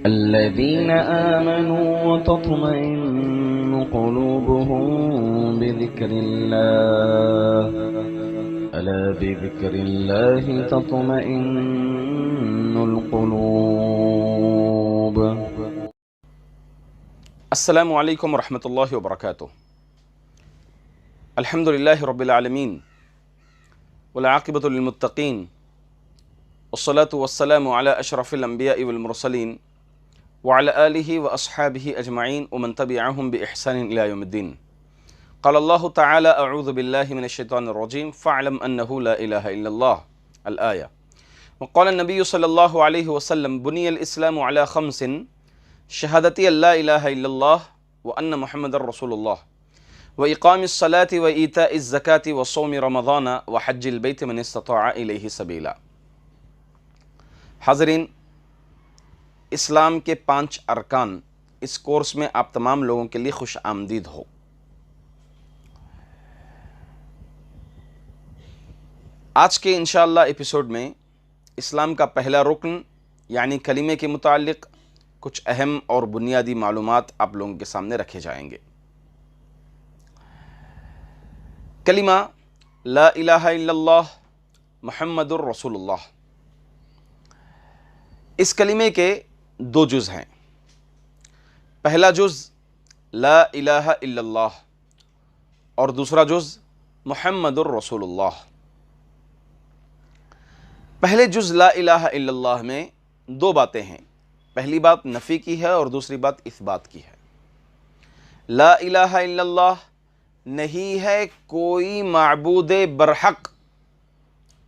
الذين آمنوا وتطمئن قلوبهم بذكر الله ألا بذكر الله تطمئن القلوب. السلام علیکم ورحمۃ اللہ وبرکاتہ. الحمد للہ رب العالمین والعاقبۃ للمتقین والصلاة والسلام علی اشرف الانبیاء والمرسلین وعلی آلہ واصحابہ اجمعین ومن تبعہم بإحسان الی یوم الدین. قال اللہ تعالی اعوذ باللہ من الشیطان الرجیم فاعلم انہ لا الہ الا اللہ الآیہ. وقال النبی صلی اللہ علیہ وسلم بنی الاسلام علی خمس شہادتی اللہ الہ الا اللہ وان محمد رسول اللہ واقام الصلاة وایتاء الزکاة وصوم رمضان وحج البیت من استطاع الیہ سبیلا. حاضرین، اسلام کے 5 ارکان اس کورس میں آپ تمام لوگوں کے لیے خوش آمدید ہو. آج کے انشاءاللہ ایپیسوڈ میں اسلام کا پہلا رکن یعنی کلمے کے متعلق کچھ اہم اور بنیادی معلومات آپ لوگوں کے سامنے رکھے جائیں گے. کلمہ لا الہ الا اللہ محمد الرسول اللہ، اس کلمے کے 2 جز ہیں. پہلا جز لا الہ الا اللہ اور دوسرا جز محمد الرسول اللہ. پہلے جز لا الہ الا اللہ میں 2 باتیں ہیں. پہلی بات نفی کی ہے اور دوسری بات اثبات کی ہے. لا الہ الا اللہ نہیں ہے کوئی معبود برحق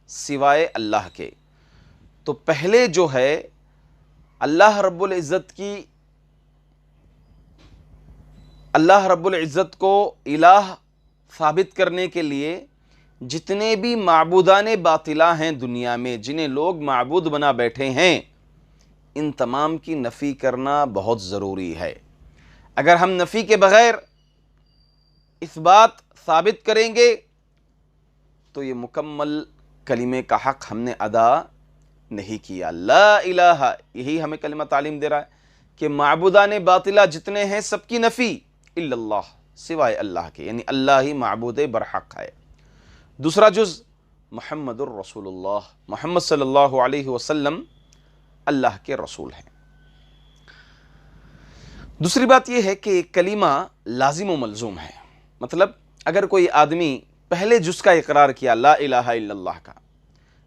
سوائے اللہ کے. تو پہلے جو ہے اللہ رب العزت کو الہ ثابت کرنے کے لیے جتنے بھی معبودان باطلہ ہیں دنیا میں، جنہیں لوگ معبود بنا بیٹھے ہیں، ان تمام کی نفی کرنا بہت ضروری ہے. اگر ہم نفی کے بغیر اثبات ثابت کریں گے تو یہ مکمل کلمے کا حق ہم نے ادا نہیں کیا. لا الہ، یہی ہمیں کلمہ تعلیم دے رہا ہے کہ معبودان باطلہ جتنے ہیں سب کی نفی، الا اللہ، سوائے اللہ کے، یعنی اللہ ہی معبود برحق ہے. دوسرا جز محمد الرسول اللہ، محمد صلی اللہ علیہ وسلم اللہ کے رسول ہیں. دوسری بات یہ ہے کہ کلمہ لازم و ملزوم ہے. مطلب اگر کوئی آدمی پہلے جز کا اقرار کیا لا الہ الا اللہ کا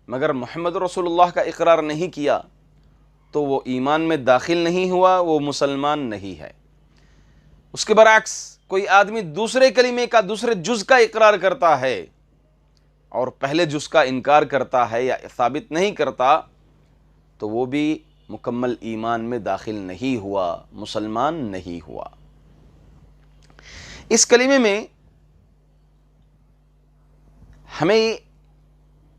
مگر محمد رسول اللہ کا اقرار نہیں کیا تو وہ ایمان میں داخل نہیں ہوا، وہ مسلمان نہیں ہے. اس کے برعکس کوئی آدمی دوسرے کلمے کا دوسرے جز کا اقرار کرتا ہے اور پہلے جز کا انکار کرتا ہے یا ثابت نہیں کرتا تو وہ بھی مکمل ایمان میں داخل نہیں ہوا، مسلمان نہیں ہوا. اس کلمے میں ہمیں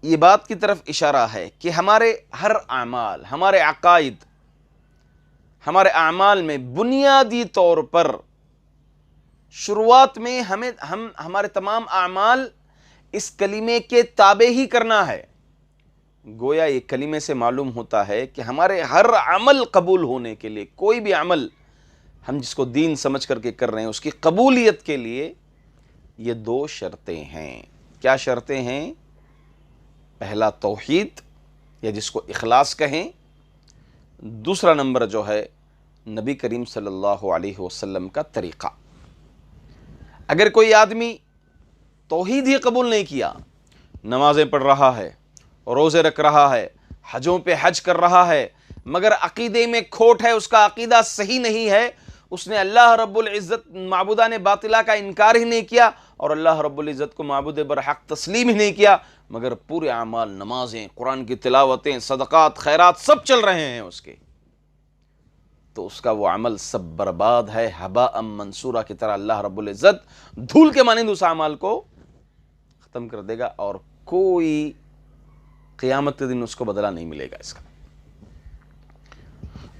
یہ بات کی طرف اشارہ ہے کہ ہمارے ہر اعمال، ہمارے عقائد، ہمارے اعمال میں بنیادی طور پر شروعات میں ہمارے تمام اعمال اس کلمے کے تابع ہی کرنا ہے. گویا یہ کلمے سے معلوم ہوتا ہے کہ ہمارے ہر عمل قبول ہونے کے لیے، کوئی بھی عمل ہم جس کو دین سمجھ کر کے کر رہے ہیں، اس کی قبولیت کے لیے یہ 2 شرطیں ہیں. کیا شرطیں ہیں؟ پہلا توحید یا جس کو اخلاص کہیں. دوسرا نمبر جو ہے نبی کریم صلی اللہ علیہ وسلم کا طریقہ. اگر کوئی آدمی توحید ہی قبول نہیں کیا، نمازیں پڑھ رہا ہے، روزے رکھ رہا ہے، حجوں پہ حج کر رہا ہے، مگر عقیدے میں کھوٹ ہے، اس کا عقیدہ صحیح نہیں ہے، اس نے اللہ رب العزت معبودان باطلہ کا انکار ہی نہیں کیا اور اللہ رب العزت کو معبود برحق تسلیم ہی نہیں کیا، مگر پورے اعمال، نمازیں، قرآن کی تلاوتیں، صدقات، خیرات سب چل رہے ہیں اس کے، تو اس کا وہ عمل سب برباد ہے، ہباء منصورہ کی طرح اللہ رب العزت دھول کے مانند اس اعمال کو ختم کر دے گا اور کوئی قیامت کے دن اس کو بدلہ نہیں ملے گا اس کا.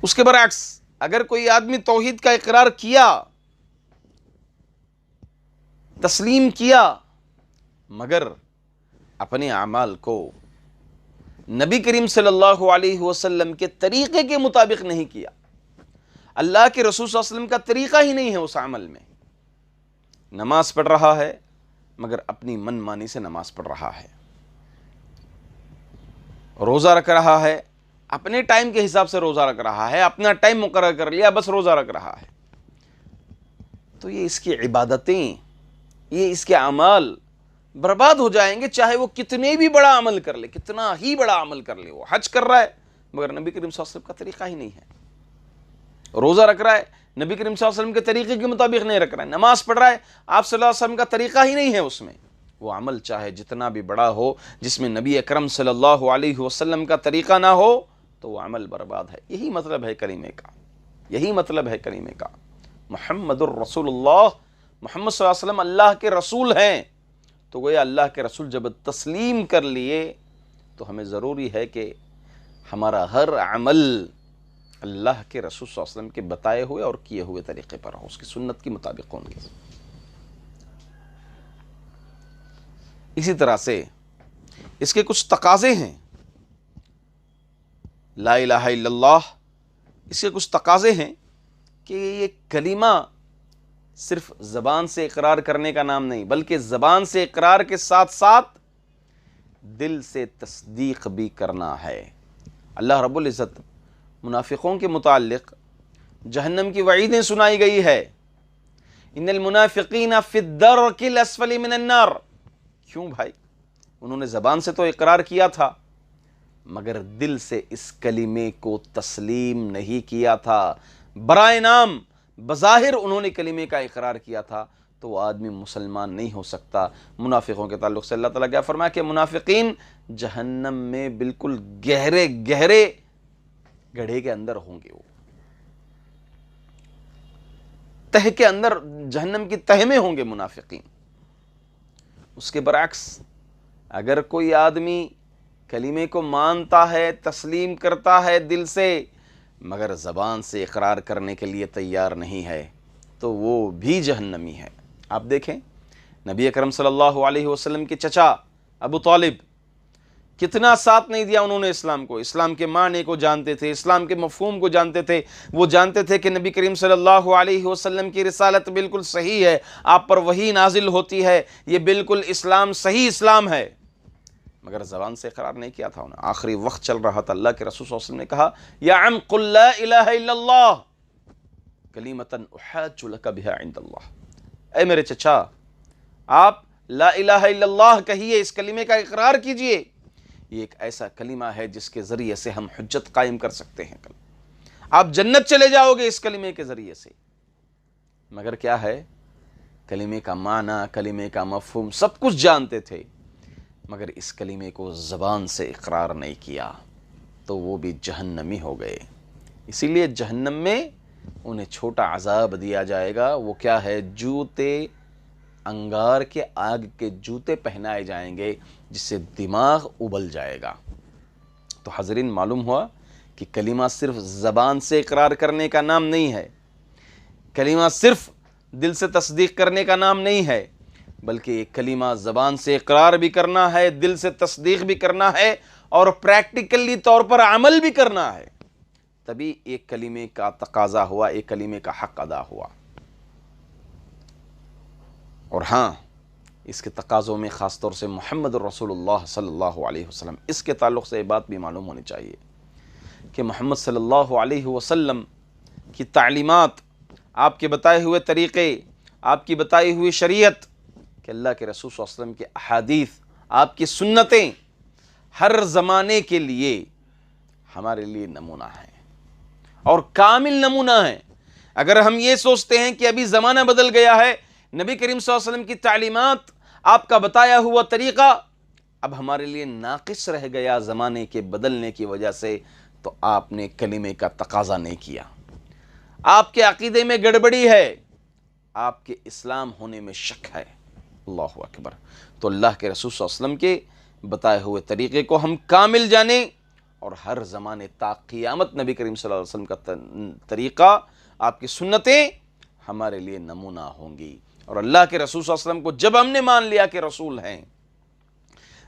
اس کے برعکس اگر کوئی آدمی توحید کا اقرار کیا، تسلیم کیا، مگر اپنے اعمال کو نبی کریم صلی اللہ علیہ وسلم کے طریقے کے مطابق نہیں کیا، اللہ کے رسول صلی اللہ علیہ وسلم کا طریقہ ہی نہیں ہے اس عمل میں. نماز پڑھ رہا ہے مگر اپنی من مانی سے نماز پڑھ رہا ہے. روزہ رکھ رہا ہے اپنے ٹائم کے حساب سے روزہ رکھ رہا ہے, اپنا ٹائم مقرر کر لیا بس روزہ رکھ رہا ہے. تو یہ اس کی عبادتیں, یہ اس کے اعمال برباد ہو جائیں گے, چاہے وہ کتنے بھی بڑا عمل کر لے, کتنا ہی بڑا عمل کر لے. وہ حج کر رہا ہے مگر نبی کریم صلی اللہ علیہ وسلم کا طریقہ ہی نہیں ہے. روزہ رکھ رہا ہے نبی کریم صلی اللہ علیہ وسلم کے طریقے کے مطابق نہیں رکھ رہا ہے. نماز پڑھ رہا ہے آپ صلی اللہ علیہ وسلم کا طریقہ ہی نہیں ہے اس میں. وہ عمل چاہے جتنا بھی بڑا ہو, جس میں نبی اکرم صلی اللہ علیہ وسلم کا طریقہ نہ ہو تو وہ عمل برباد ہے. یہی مطلب ہے کلمے کا, یہی مطلب ہے کلمے کا. محمد الرسول اللہ, محمد صلی اللہ علیہ وسلم اللہ کے رسول ہیں. تو گویا اللہ کے رسول جب تسلیم کر لیے تو ہمیں ضروری ہے کہ ہمارا ہر عمل اللہ کے رسول صلی اللہ علیہ وسلم کے بتائے ہوئے اور کیے ہوئے طریقے پر ہو, اس کی سنت کے مطابق ہوں گے. اسی طرح سے اس کے کچھ تقاضے ہیں. لا الہ الا اللہ, اس کے کچھ تقاضے ہیں کہ یہ کلمہ صرف زبان سے اقرار کرنے کا نام نہیں, بلکہ زبان سے اقرار کے ساتھ ساتھ دل سے تصدیق بھی کرنا ہے. اللہ رب العزت منافقوں کے متعلق جہنم کی وعیدیں سنائی گئی ہے. ان المنافقین فی الدرک الاسفل من النار. کیوں بھائی؟ انہوں نے زبان سے تو اقرار کیا تھا مگر دل سے اس کلمے کو تسلیم نہیں کیا تھا. برائے نام بظاہر انہوں نے کلمے کا اقرار کیا تھا تو وہ آدمی مسلمان نہیں ہو سکتا. منافقوں کے تعلق سے اللہ تعالیٰ کیا فرمایا کہ منافقین جہنم میں بالکل گہرے گہرے گڑھے کے اندر ہوں گے. وہ تہ کے اندر, جہنم کی تہ میں ہوں گے منافقین. اس کے برعکس اگر کوئی آدمی کلمے کو مانتا ہے, تسلیم کرتا ہے دل سے, مگر زبان سے اقرار کرنے کے لیے تیار نہیں ہے تو وہ بھی جہنمی ہے. آپ دیکھیں نبی اکرم صلی اللہ علیہ وسلم کے چچا ابو طالب کتنا ساتھ نہیں دیا انہوں نے اسلام کو. اسلام کے معنی کو جانتے تھے, اسلام کے مفہوم کو جانتے تھے. وہ جانتے تھے کہ نبی کریم صلی اللہ علیہ وسلم کی رسالت بالکل صحیح ہے, آپ پر وحی نازل ہوتی ہے, یہ بالکل اسلام صحیح اسلام ہے, مگر زبان سے اقرار نہیں کیا تھا انہیں. آخری وقت چل رہا تھا, اللہ کے رسول صلی اللہ علیہ وسلم نے کہا یا عم قل لا الہ الا اللہ کلمۃ احاج لک بها عند اللہ. اے میرے چچا آپ لا الہ الا اللہ کہیے, اس کلمے کا اقرار کیجئے. یہ ایک ایسا کلمہ ہے جس کے ذریعے سے ہم حجت قائم کر سکتے ہیں. کل آپ جنت چلے جاؤ گے اس کلمے کے ذریعے سے. مگر کیا ہے, کلمے کا معنی, کلمے کا مفہوم سب کچھ جانتے تھے مگر اس کلمے کو زبان سے اقرار نہیں کیا تو وہ بھی جہنمی ہو گئے. اسی لیے جہنم میں انہیں چھوٹا عذاب دیا جائے گا. وہ کیا ہے, جوتے, انگار کے آگ کے جوتے پہنائے جائیں گے جس سے دماغ ابل جائے گا. تو حضرین معلوم ہوا کہ کلمہ صرف زبان سے اقرار کرنے کا نام نہیں ہے, کلمہ صرف دل سے تصدیق کرنے کا نام نہیں ہے, بلکہ یہ کلمہ زبان سے اقرار بھی کرنا ہے, دل سے تصدیق بھی کرنا ہے اور پریکٹیکلی طور پر عمل بھی کرنا ہے. تبھی ایک کلمے کا تقاضا ہوا, ایک کلمے کا حق ادا ہوا. اور ہاں, اس کے تقاضوں میں خاص طور سے محمد الرسول اللہ صلی اللہ علیہ وسلم, اس کے تعلق سے یہ بات بھی معلوم ہونی چاہیے کہ محمد صلی اللہ علیہ وسلم کی تعلیمات, آپ کے بتائے ہوئے طریقے, آپ کی بتائی ہوئی شریعت, کہ اللہ کے رسول صلی اللہ علیہ وسلم کے احادیث, آپ کی سنتیں ہر زمانے کے لیے ہمارے لیے نمونہ ہیں اور کامل نمونہ ہیں. اگر ہم یہ سوچتے ہیں کہ ابھی زمانہ بدل گیا ہے, نبی کریم صلی اللہ علیہ وسلم کی تعلیمات, آپ کا بتایا ہوا طریقہ اب ہمارے لیے ناقص رہ گیا زمانے کے بدلنے کی وجہ سے, تو آپ نے کلمے کا تقاضا نہیں کیا, آپ کے عقیدے میں گڑبڑی ہے, آپ کے اسلام ہونے میں شک ہے. اللہ اکبر. تو اللہ کے رسول صلی اللہ علیہ وسلم کے بتائے ہوئے طریقے کو ہم کامل جانیں اور ہر زمانے تا قیامت نبی کریم صلی اللہ علیہ وسلم کا طریقہ, آپ کی سنتیں ہمارے لیے نمونہ ہوں گی. اور اللہ کے رسول صلی اللہ علیہ وسلم کو جب ہم نے مان لیا کہ رسول ہیں,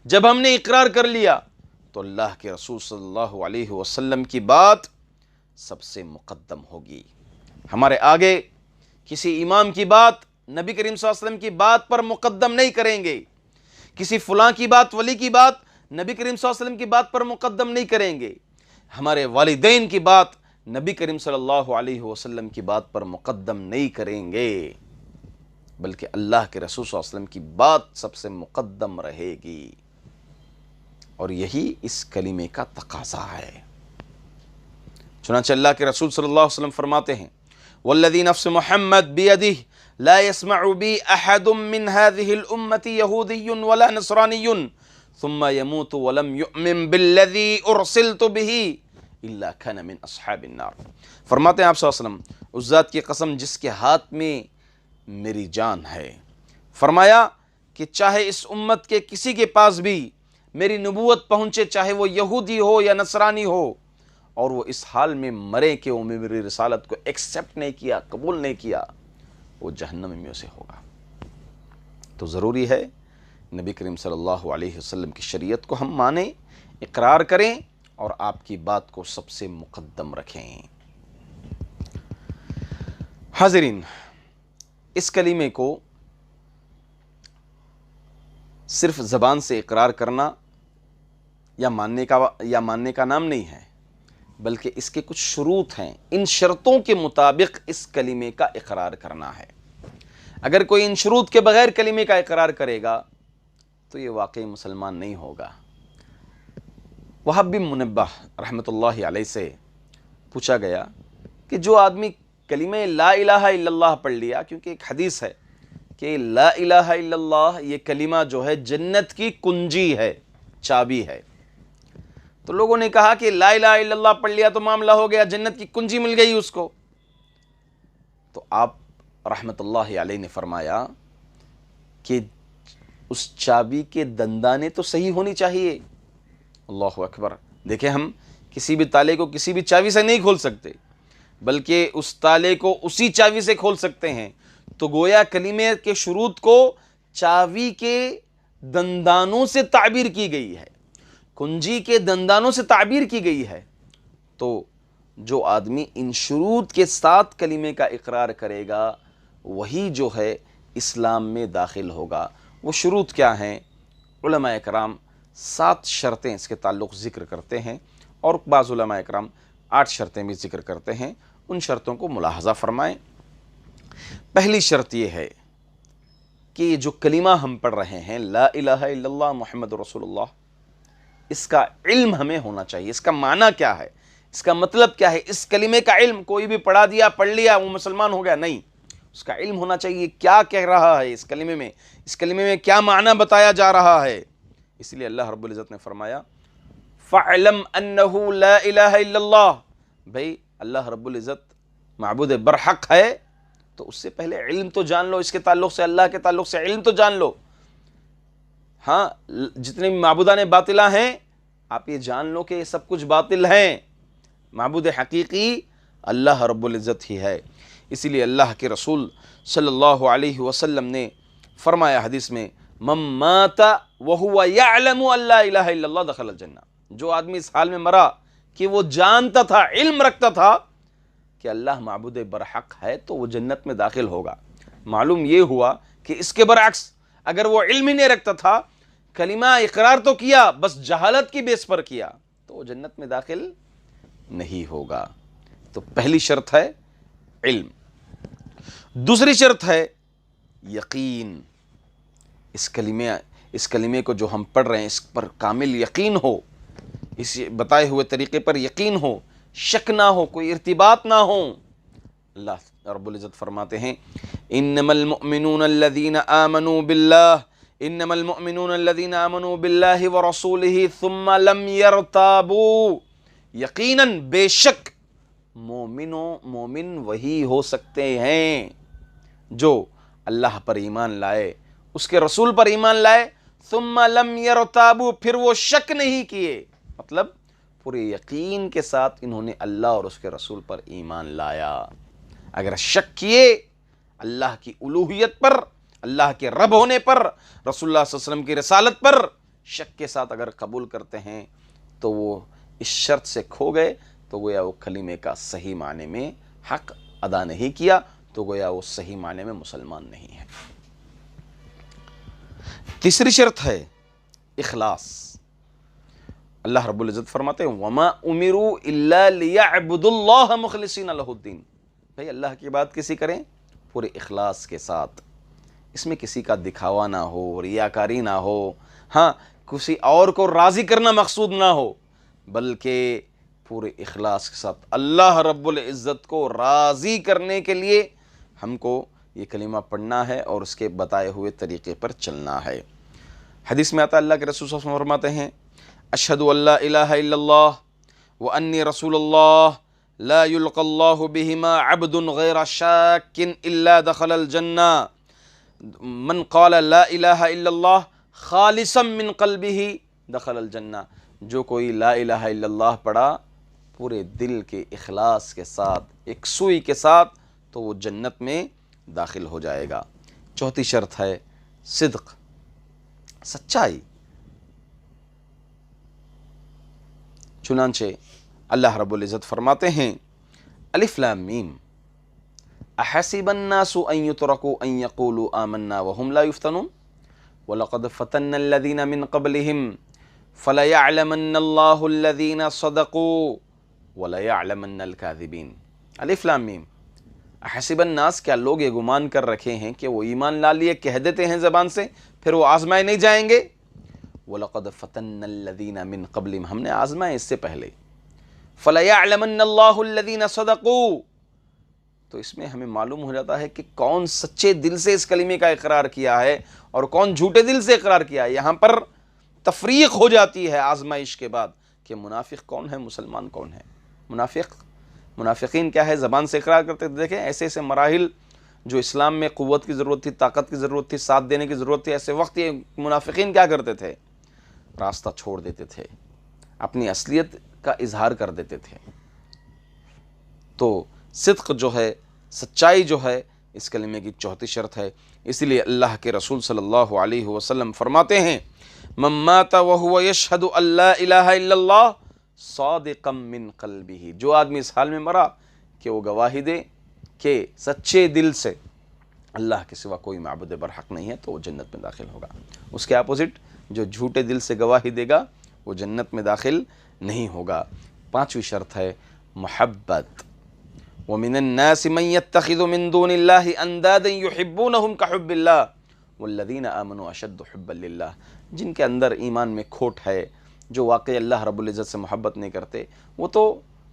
جب ہم نے اقرار کر لیا, تو اللہ کے رسول صلی اللہ علیہ وسلم کی بات سب سے مقدم ہوگی. ہمارے آگے کسی امام کی بات نبی کریم صلی اللہ علیہ وسلم کی بات پر مقدم نہیں کریں گے، کسی فلاں کی بات، ولی کی بات نبی کریم صلی اللہ علیہ وسلم کی بات پر مقدم نہیں کریں گے، ہمارے والدین کی بات نبی کریم صلی اللہ علیہ وسلم کی بات پر مقدم نہیں کریں گے، بلکہ اللہ کے رسول صلی اللہ علیہ وسلم کی بات سب سے مقدم رہے گی، اور یہی اس کلمے کا تقاضا ہے۔ چنانچہ اللہ کے رسول صلی اللہ علیہ وسلم فرماتے ہیں والذی نفس محمد بیدہ لا يسمع بی احد من هذه الامة یہودی ولا نصرانی ثم يموت ولم يؤمن بالذی ارسلت به الا كان من اصحاب النار۔ فرماتے ہیں آپ صلی اللہ علیہ وسلم، اس ذات کی قسم جس کے ہاتھ میں میری جان ہے، فرمایا کہ چاہے اس امت کے کسی کے پاس بھی میری نبوت پہنچے، چاہے وہ یہودی ہو یا نصرانی ہو، اور وہ اس حال میں مرے کہ وہ میری رسالت کو ایکسیپٹ نہیں کیا، قبول نہیں کیا، وہ جہنم میں سے ہوگا۔ تو ضروری ہے نبی کریم صلی اللہ علیہ وسلم کی شریعت کو ہم مانیں، اقرار کریں، اور آپ کی بات کو سب سے مقدم رکھیں۔ حاضرین، اس کلمے کو صرف زبان سے اقرار کرنا یا ماننے کا نام نہیں ہے، بلکہ اس کے کچھ شروط ہیں، ان شرطوں کے مطابق اس کلمے کا اقرار کرنا ہے۔ اگر کوئی ان شروط کے بغیر کلمے کا اقرار کرے گا تو یہ واقعی مسلمان نہیں ہوگا۔ وہب بن منبہ رحمۃ اللہ علیہ سے پوچھا گیا کہ جو آدمی کلمہ لا الہ الا اللہ پڑھ لیا، کیونکہ ایک حدیث ہے کہ لا الہ الا اللہ یہ کلمہ جو ہے جنت کی کنجی ہے، چابی ہے، تو لوگوں نے کہا کہ لا الہ الا اللہ پڑھ لیا تو معاملہ ہو گیا، جنت کی کنجی مل گئی اس کو۔ تو آپ رحمت اللہ علیہ نے فرمایا کہ اس چابی کے دندانے تو صحیح ہونی چاہیے۔ اللہ اکبر! دیکھیں، ہم کسی بھی تالے کو کسی بھی چابی سے نہیں کھول سکتے، بلکہ اس تالے کو اسی چابی سے کھول سکتے ہیں۔ تو گویا کلمے کے شروط کو چابی کے دندانوں سے تعبیر کی گئی ہے، کنجی کے دندانوں سے تعبیر کی گئی ہے۔ تو جو آدمی ان شروط کے ساتھ کلمے کا اقرار کرے گا وہی جو ہے اسلام میں داخل ہوگا۔ وہ شروط کیا ہیں؟ علماء اکرام 7 شرطیں اس کے تعلق ذکر کرتے ہیں، اور بعض علماء اکرام 8 شرطیں بھی ذکر کرتے ہیں۔ ان شرطوں کو ملاحظہ فرمائیں۔ پہلی شرط یہ ہے کہ یہ جو کلمہ ہم پڑھ رہے ہیں لا الہ الا اللہ محمد رسول اللہ، اس کا علم ہمیں ہونا چاہیے۔ اس کا معنی کیا ہے، اس کا مطلب کیا ہے، اس کلمے کا علم کوئی بھی پڑھا دیا، پڑھ لیا، وہ مسلمان ہو گیا، نہیں، اس کا علم ہونا چاہیے، کیا کہہ رہا ہے اس کلمے میں کیا معنی بتایا جا رہا ہے۔ اس لیے اللہ رب العزت نے فرمایا فَعْلَمْ أَنَّهُ لَا إِلَهَ إِلَّا اللَّهِ، بھئی اللہ رب العزت معبود برحق ہے تو اس سے پہلے علم تو جان لو، اس کے تعلق سے، اللہ کے تعلق سے علم تو جان لو۔ ہاں، جتنے بھی معبودان باطلہ ہیں آپ یہ جان لو کہ یہ سب کچھ باطل ہیں، معبود حقیقی اللہ رب العزت ہی ہے۔ اسی لیے اللہ کے رسول صلی اللہ علیہ وسلم نے فرمایا حدیث میں من مات وهو يعلم ان لا الہ الا اللہ دخل الجنہ، جو آدمی اس حال میں مرا کہ وہ جانتا تھا، علم رکھتا تھا کہ اللہ معبود برحق ہے تو وہ جنت میں داخل ہوگا۔ معلوم یہ ہوا کہ اس کے برعکس اگر وہ علم ہی نہیں رکھتا تھا، کلمہ اقرار تو کیا، بس جہالت کی بیس پر کیا، تو وہ جنت میں داخل نہیں ہوگا۔ تو پہلی شرط ہے علم۔ دوسری شرط ہے یقین۔ اس کلمے کو جو ہم پڑھ رہے ہیں اس پر کامل یقین ہو، اس بتائے ہوئے طریقے پر یقین ہو، شک نہ ہو، کوئی ارتباط نہ ہو۔ اللہ رب العزت فرماتے ہیں انما المؤمنون الذين آمنوا بالله انما المؤمنون الذين آمنوا بالله ورسوله ثم لم يرتابوا، یقیناً بے شک مومن وہی ہو سکتے ہیں جو اللہ پر ایمان لائے، اس کے رسول پر ایمان لائے، ثم لم يرتابوا، پھر وہ شک نہیں کیے، مطلب پورے یقین کے ساتھ انہوں نے اللہ اور اس کے رسول پر ایمان لایا۔ اگر شک کیے اللہ کی الوہیت پر، اللہ کے رب ہونے پر، رسول اللہ صلی اللہ علیہ وسلم کی رسالت پر شک کے ساتھ اگر قبول کرتے ہیں تو وہ اس شرط سے کھو گئے، تو گویا وہ کلمے کا صحیح معنی میں حق ادا نہیں کیا تو گویا وہ صحیح معنی میں مسلمان نہیں ہے۔ تیسری شرط ہے اخلاص۔ اللہ رب العزت فرماتے ہیں وَمَا أُمِرُوا إِلَّا لِيَعْبُدُوا اللَّهَ مُخْلِصِينَ لَهُ الدِّينَ، بھئی اللہ کی بات کسی کریں پورے اخلاص کے ساتھ، اس میں کسی کا دکھاوا نہ ہو، ریاکاری نہ ہو، ہاں کسی اور کو راضی کرنا مقصود نہ ہو، بلکہ پورے اخلاص کے ساتھ اللہ رب العزت کو راضی کرنے کے لیے ہم کو یہ کلمہ پڑھنا ہے اور اس کے بتائے ہوئے طریقے پر چلنا ہے۔ حدیث میں آتا ہے اللہ کے رسول صلی اللہ علیہ وسلم فرماتے ہیں اشہد ان لا الہ الا اللہ وانی رسول اللہ لا یلقى اللہ بہما عبد غیر شاک الا دخل الجنہ من قال لا الہ الا اللہ خالصا من قلبہ دخل الجنہ، جو کوئی لا الہ الا اللہ پڑھا پورے دل کے اخلاص کے ساتھ یکسوئی کے ساتھ تو وہ جنت میں داخل ہو جائے گا۔ چوتھی شرط ہے صدق، سچائی۔ چنانچہ اللہ رب العزت فرماتے ہیں الف لام میم احسب الناس ان يتركوا ان يقولوا آمنا وهم لا يفتنون ولقد فتنا الذين من قبلهم فليعلمن الله الذين صدقوا وَلَيَعْلَمَنَّ الْكَاذِبِينَ۔ الف لام میم احسب الناس، کیا لوگ یہ گمان کر رکھے ہیں کہ وہ ایمان لا لیے کہہ دیتے ہیں زبان سے پھر وہ آزمائے نہیں جائیں گے؟ وَلَقَدْ فَتَنَّ الَّذِينَ مِن قَبْلِهِمْ، ہم نے آزمائے اس سے پہلے۔ فَلَيَعْلَمَنَّ اللَّهُ الَّذِينَ صَدَقُوا، تو اس میں ہمیں معلوم ہو جاتا ہے کہ کون سچے دل سے اس کلمے کا اقرار کیا ہے اور کون جھوٹے دل سے اقرار کیا ہے۔ یہاں پر تفریق ہو جاتی ہے آزمائش کے بعد کہ منافق کون ہے، مسلمان کون ہے۔ منافقین کیا ہے، زبان سے اقرار کرتے تھے۔ دیکھیں ایسے ایسے مراحل جو اسلام میں قوت کی ضرورت تھی، طاقت کی ضرورت تھی، ساتھ دینے کی ضرورت تھی، ایسے وقت یہ منافقین کیا کرتے تھے، راستہ چھوڑ دیتے تھے، اپنی اصلیت کا اظہار کر دیتے تھے۔ تو صدق جو ہے، سچائی جو ہے، اس کلمے کی چوتھی شرط ہے۔ اسی لیے اللہ کے رسول صلی اللہ علیہ وسلم فرماتے ہیں من مات وهو يشهد ان لا الہ الا اللہ صادقا من قلبہ، جو آدمی اس حال میں مرا کہ وہ گواہی دے کہ سچے دل سے اللہ کے سوا کوئی معبود برحق نہیں ہے، تو وہ جنت میں داخل ہوگا۔ اس کے اپوزٹ جو جھوٹے دل سے گواہی دے گا وہ جنت میں داخل نہیں ہوگا۔ پانچویں شرط ہے محبت۔ وَمِنَ النَّاسِ مَن يَتَّخِذُ مِن دُونِ اللَّهِ أَندَادًا يُحِبُّونَهُمْ كَحُبِّ اللَّهِ وَالَّذِينَ آمَنُوا أَشَدُّ حُبًّا لِلَّهِ، جن کے اندر ایمان میں کھوٹ ہے، جو واقعی اللہ رب العزت سے محبت نہیں کرتے، وہ تو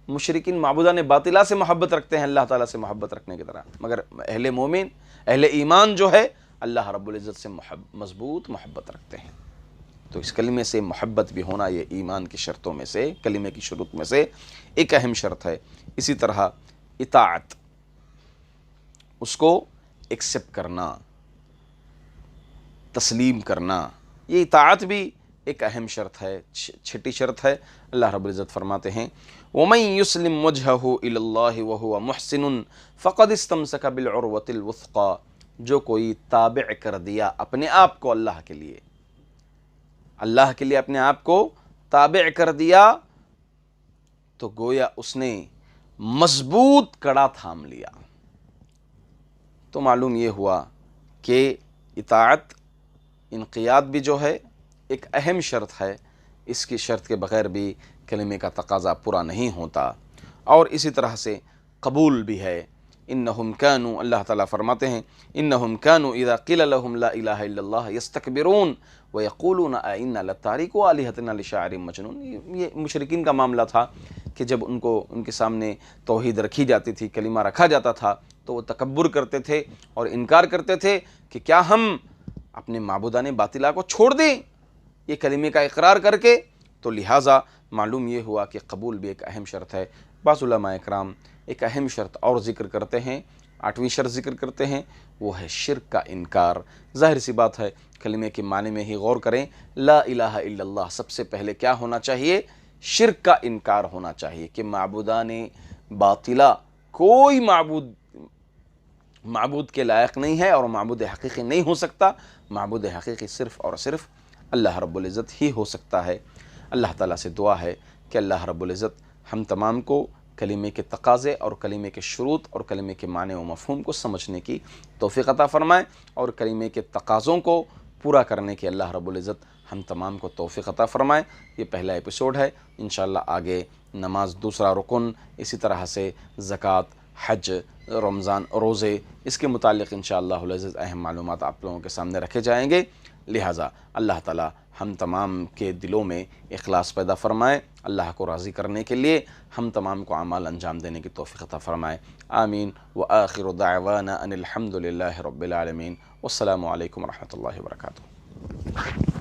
مشرکین معبودان باطلہ سے محبت رکھتے ہیں اللہ تعالیٰ سے محبت رکھنے کی طرح، مگر اہل مومن اہل ایمان جو ہے اللہ رب العزت سے مضبوط محبت رکھتے ہیں۔ تو اس کلمے سے محبت بھی ہونا یہ ایمان کی شرطوں میں سے، کلمے کی شروط میں سے ایک اہم شرط ہے۔ اسی طرح اطاعت، اس کو ایکسپٹ کرنا، تسلیم کرنا، یہ اطاعت بھی ایک اہم شرط ہے، چھٹی شرط ہے۔ اللہ رب العزت فرماتے ہیں وَمَن يُسْلِمْ وَجْهَهُ إِلَى اللَّهِ وَهُوَ مُحْسِنٌ فَقَدِ اسْتَمْسَكَ بِالْعُرْوَةِ الْوُثْقَى، جو کوئی تابع کر دیا اپنے آپ کو اللہ کے لیے، اللہ کے لیے اپنے آپ کو تابع کر دیا تو گویا اس نے مضبوط کڑا تھام لیا۔ تو معلوم یہ ہوا کہ اطاعت، انقیاد بھی جو ہے ایک اہم شرط ہے، اس کی شرط کے بغیر بھی کلمے کا تقاضا پورا نہیں ہوتا۔ اور اسی طرح سے قبول بھی ہے۔ انہم کانوا، اللہ تعالیٰ فرماتے ہیں انہم کانوا اذا قیل لهم لا الہ الا اللہ یستکبرون ویقولون ائنا لتارکو آلہتنا لشاعر مجنون۔ یہ مشرکین کا معاملہ تھا کہ جب ان کے سامنے توحید رکھی جاتی تھی، کلمہ رکھا جاتا تھا، تو وہ تکبر کرتے تھے اور انکار کرتے تھے کہ کیا ہم اپنے معبودان باطلہ کو چھوڑ دیں یہ کلمے کا اقرار کر کے۔ تو لہٰذا معلوم یہ ہوا کہ قبول بھی ایک اہم شرط ہے۔ بعض علماء اکرام ایک اہم شرط اور ذکر کرتے ہیں، 8ویں شرط ذکر کرتے ہیں، وہ ہے شرک کا انکار۔ ظاہر سی بات ہے، کلمے کے معنی میں ہی غور کریں، لا الہ الا اللہ، سب سے پہلے کیا ہونا چاہیے؟ شرک کا انکار ہونا چاہیے کہ معبودان باطلہ کوئی معبود کے لائق نہیں ہے اور معبود حقیقی نہیں ہو سکتا۔ معبود حقیقی صرف اور صرف اللہ رب العزت ہی ہو سکتا ہے۔ اللہ تعالیٰ سے دعا ہے کہ اللہ رب العزت ہم تمام کو کلمے کے تقاضے اور کلمے کے شروط اور کلمے کے معنی و مفہوم کو سمجھنے کی توفیق عطا فرمائے، اور کلمے کے تقاضوں کو پورا کرنے کی اللہ رب العزت ہم تمام کو توفیق عطا فرمائے۔ یہ پہلا ایپیسوڈ ہے، انشاءاللہ آگے نماز دوسرا رکن، اسی طرح سے زکوٰۃ، حج، رمضان، روزے، اس کے متعلق انشاءاللہ العزیز اہم معلومات آپ لوگوں کے سامنے رکھے جائیں گے۔ لہٰذا اللہ تعالی ہم تمام کے دلوں میں اخلاص پیدا فرمائے، اللہ کو راضی کرنے کے لیے ہم تمام کو اعمال انجام دینے کی توفیق عطا فرمائے، آمین۔ وآخر دعوانا ان الحمد للہ رب العالمین، والسلام علیکم ورحمۃ اللہ وبرکاتہ۔